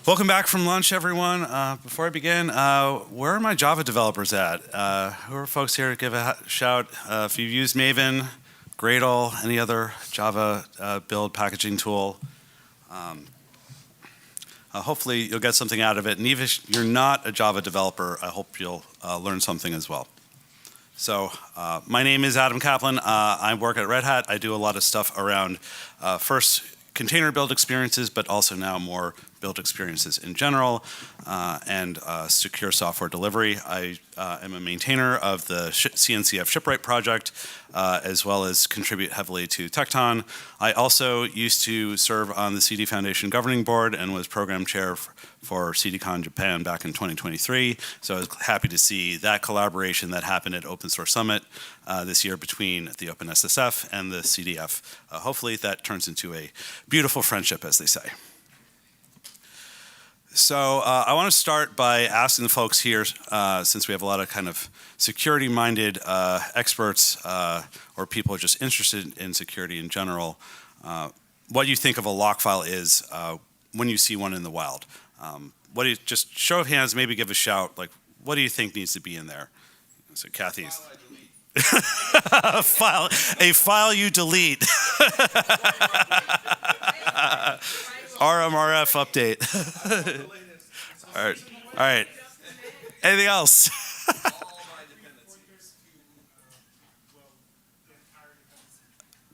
Welcome back from lunch, everyone. Before I begin, where are my Java developers at? Who are folks here to give a shout? If you've used Maven, Gradle, any other Java build packaging tool, hopefully you'll get something out of it. And even if you're not a Java developer, I hope you'll learn something as well. So my name is Adam Kaplan. I work at Red Hat. I do a lot of stuff around first container build experiences, but also now more build experiences in general, and secure software delivery. I am a maintainer of the CNCF Shipwright project, as well as contribute heavily to Tekton. I also used to serve on the CD Foundation governing board and was program chair for CDCon Japan back in 2023. So I was happy to see that collaboration that happened at Open Source Summit this year between the OpenSSF and the CDF. Hopefully that turns into a beautiful friendship, as they say. So I want to start by asking the folks here, since we have a lot of kind of security-minded experts or people just interested in security in general, what you think of a lock file is when you see one in the wild. What do you, just show of hands, maybe give a shout, like what do you think needs to be in there? So Kathy's. a file you delete. RMRF update. All right. Anything else?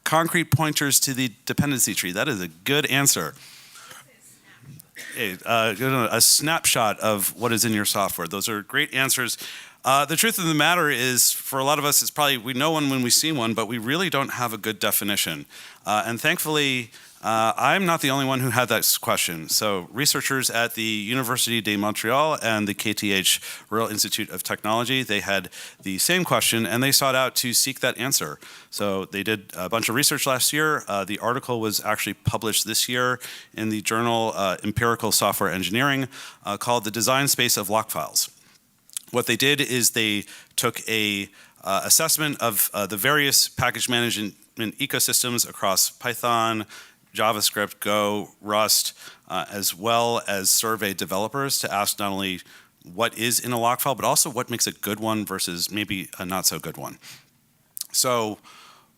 Concrete pointers to the dependency tree. That is a good answer. A snapshot of what is in your software. Those are great answers. The truth of the matter is, for a lot of us, it's probably we know one when we see one, but we really don't have a good definition. And thankfully, I'm not the only one who had that question. So researchers at the Université de Montréal and the KTH Royal Institute of Technology, they had the same question and they sought out to seek that answer. So they did a bunch of research last year. The article was actually published this year in the journal Empirical Software Engineering called The Design Space of Lockfiles. What they did is they took a assessment of the various package management ecosystems across Python, JavaScript, Go, Rust, as well as survey developers to ask not only what is in a lock file, but also what makes a good one versus maybe a not so good one. So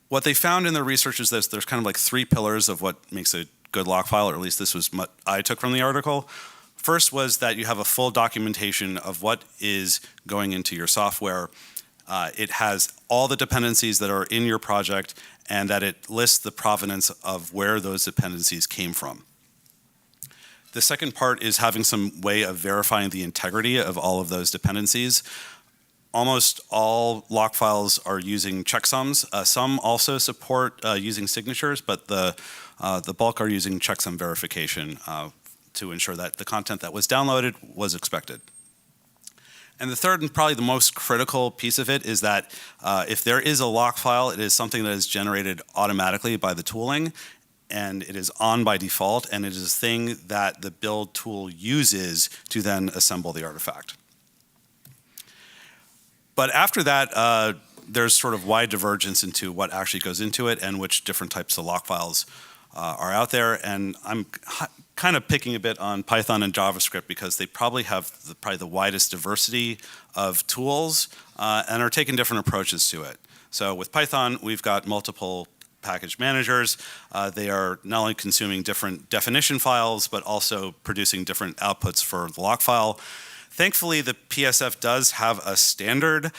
what they found in their research is this: there's kind of like three pillars of what makes a good lock file, or at least this was what I took from the article. First was that you have a full documentation of what is going into your software. It has all the dependencies that are in your project, and that it lists the provenance of where those dependencies came from. The second part is having some way of verifying the integrity of all of those dependencies. Almost all lock files are using checksums. Some also support using signatures, but the bulk are using checksum verification to ensure that the content that was downloaded was expected. And the third and probably the most critical piece of it is that if there is a lock file, it is something that is generated automatically by the tooling, and it is on by default, and it is a thing that the build tool uses to then assemble the artifact. But after that, there's sort of wide divergence into what actually goes into it and which different types of lock files are out there. And I'm kind of picking a bit on Python and JavaScript because they probably have probably the widest diversity of tools and are taking different approaches to it. So with Python, we've got multiple package managers. They are not only consuming different definition files, but also producing different outputs for the lock file. Thankfully, the PSF does have a standard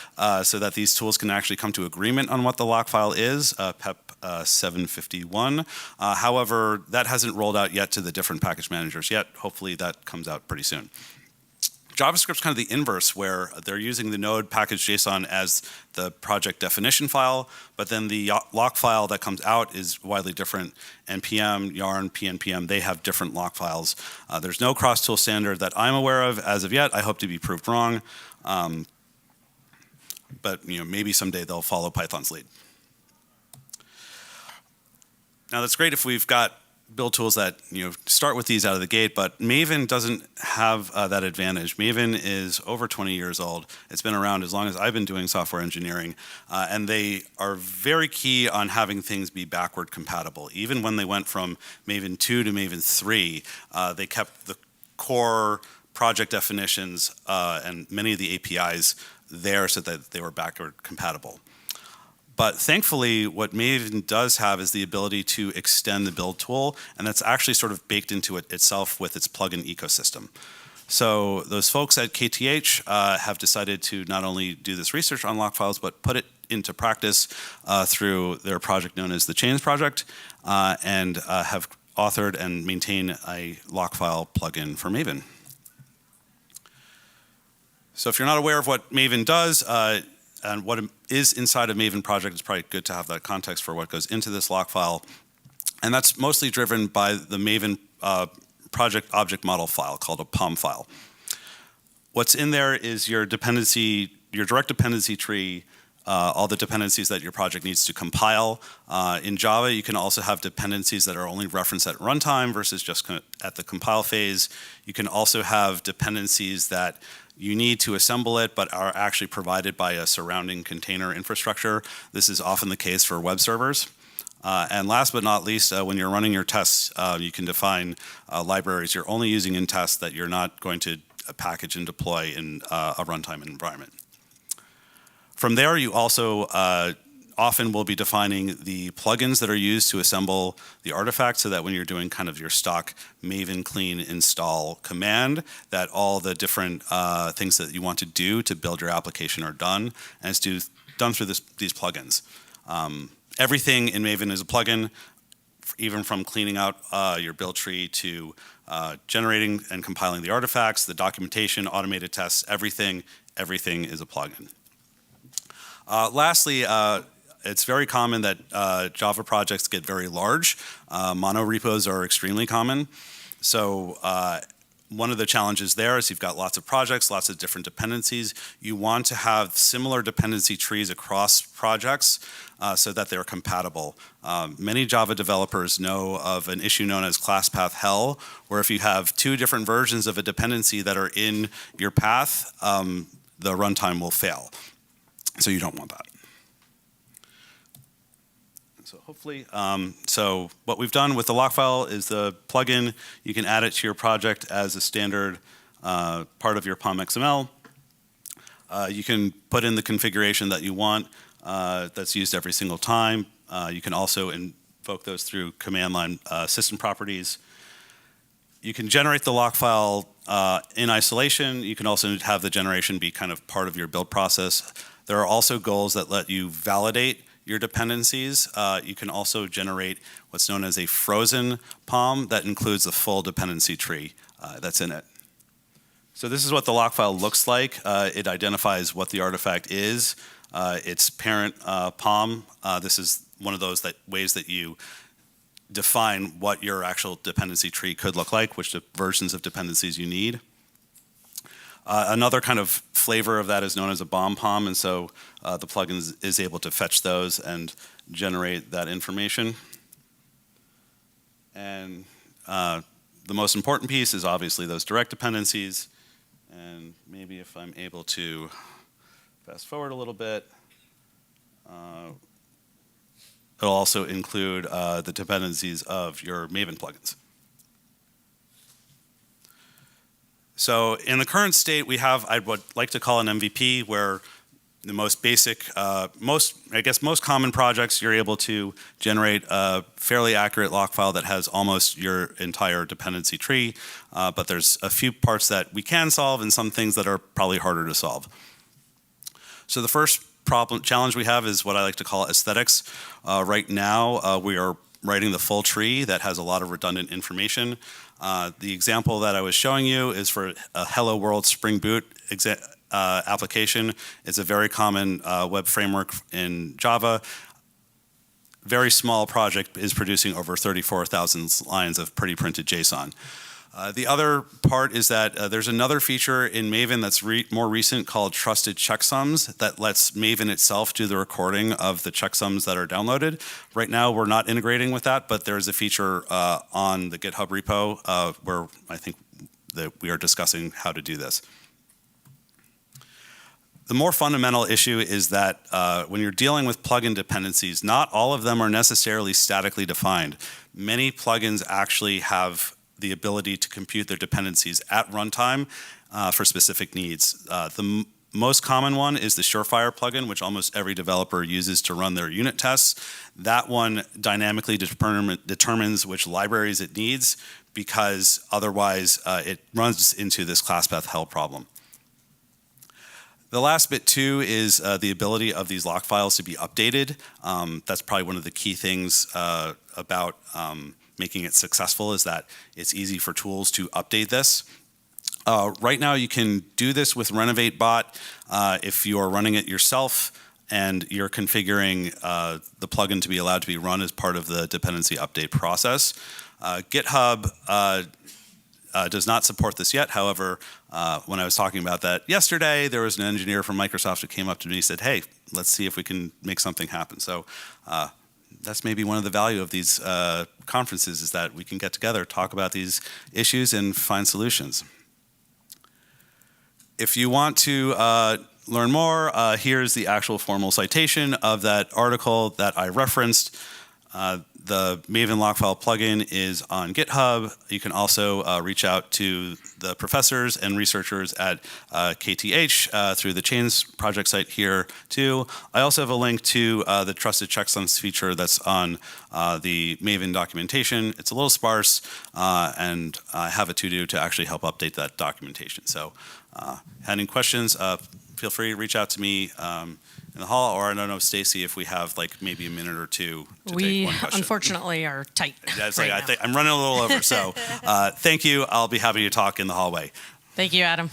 so that these tools can actually come to agreement on what the lock file is, PEP 751. However, that hasn't rolled out yet to the different package managers yet. Hopefully that comes out pretty soon. JavaScript's kind of the inverse, where they're using the node package.json as the project definition file, but then the lock file that comes out is widely different. NPM, Yarn, PNPM, they have different lock files. There's no cross-tool standard that I'm aware of as of yet. I hope to be proved wrong. But maybe someday they'll follow Python's lead. Now that's great if we've got build tools that start with these out of the gate, but Maven doesn't have that advantage. Maven is over 20 years old. It's been around as long as I've been doing software engineering, and they are very key on having things be backward compatible. Even when they went from Maven 2 to Maven 3, they kept the core project definitions and many of the APIs there so that they were backward compatible. But thankfully, what Maven does have is the ability to extend the build tool, and that's actually sort of baked into it itself with its plugin ecosystem. So those folks at KTH have decided to not only do this research on Lockfiles, but put it into practice through their project known as the Chains project, and have authored and maintain a Lockfile plugin for Maven. So if you're not aware of what Maven does, and what is inside a Maven project, it's probably good to have that context for what goes into this Lockfile. And that's mostly driven by the Maven project object model file called a POM file. What's in there is your dependency, your direct dependency tree, all the dependencies that your project needs to compile. In Java, you can also have dependencies that are only referenced at runtime versus just at the compile phase. You can also have dependencies that you need to assemble it, but are actually provided by a surrounding container infrastructure. This is often the case for web servers. And last but not least, when you're running your tests, you can define libraries you're only using in tests that you're not going to package and deploy in a runtime environment. From there, you also often will be defining the plugins that are used to assemble the artifact so that when you're doing kind of your stock Maven clean install command, that all the different things that you want to do to build your application are done, and it's done through these plugins. Everything in Maven is a plugin, even from cleaning out your build tree to generating and compiling the artifacts, the documentation, automated tests, everything is a plugin. Lastly, it's very common that Java projects get very large. Mono repos are extremely common. So one of the challenges there is you've got lots of projects, lots of different dependencies. You want to have similar dependency trees across projects so that they're compatible. Many Java developers know of an issue known as class path hell, where if you have two different versions of a dependency that are in your path, the runtime will fail. So you don't want that. So hopefully, so what we've done with the Lockfile is the plugin. You can add it to your project as a standard part of your POM XML. You can put in the configuration that you want that's used every single time. You can also invoke those through command line system properties. You can generate the Lockfile in isolation. You can also have the generation be kind of part of your build process. There are also goals that let you validate your dependencies. You can also generate what's known as a frozen POM that includes the full dependency tree that's in it. So this is what the Lockfile looks like. It identifies what the artifact is, its parent POM. This is one of those ways that you define what your actual dependency tree could look like, which versions of dependencies you need. Another kind of flavor of that is known as a bomb POM, and so the plugin is able to fetch those and generate that information. And the most important piece is obviously those direct dependencies. And maybe if I'm able to fast forward a little bit, it'll also include the dependencies of your Maven plugins. So in the current state, we have, I would like to call an MVP, where the most basic, most common projects, you're able to generate a fairly accurate Lockfile that has almost your entire dependency tree, but there's a few parts that we can solve and some things that are probably harder to solve. So the first challenge we have is what I like to call aesthetics. Right now, we are writing the full tree that has a lot of redundant information. The example that I was showing you is for a Hello World Spring Boot application. It's a very common web framework in Java. Very small project is producing over 34,000 lines of pretty printed JSON. The other part is that there's another feature in Maven that's more recent called trusted checksums that lets Maven itself do the recording of the checksums that are downloaded. Right now, we're not integrating with that, but there's a feature on the GitHub repo where I think that we are discussing how to do this. The more fundamental issue is that when you're dealing with plugin dependencies, not all of them are necessarily statically defined. Many plugins actually have the ability to compute their dependencies at runtime for specific needs. The most common one is the Surefire plugin, which almost every developer uses to run their unit tests. That one dynamically determines which libraries it needs, because otherwise it runs into this class path hell problem. The last bit too is the ability of these lock files to be updated. That's probably one of the key things about making it successful, is that it's easy for tools to update this. Right now you can do this with Renovate Bot if you are running it yourself and you're configuring the plugin to be allowed to be run as part of the dependency update process. GitHub does not support this yet. However, when I was talking about that yesterday, there was an engineer from Microsoft who came up to me and said, hey, let's see if we can make something happen. So that's maybe one of the value of these conferences, is that we can get together, talk about these issues, and find solutions. If you want to learn more, here's the actual formal citation of that article that I referenced. The Maven Lockfile plugin is on GitHub. You can also reach out to the professors and researchers at KTH through the Chains project site here too. I also have a link to the Trusted Checksums feature that's on the Maven documentation. It's a little sparse, and I have a to-do to actually help update that documentation. So had any questions, feel free to reach out to me in the hall, or I don't know, Stacy, if we have like maybe a minute or two to take one question. We unfortunately are tight. Yeah, it's right like, I'm running a little over, so thank you. I'll be happy to talk in the hallway. Thank you, Adam.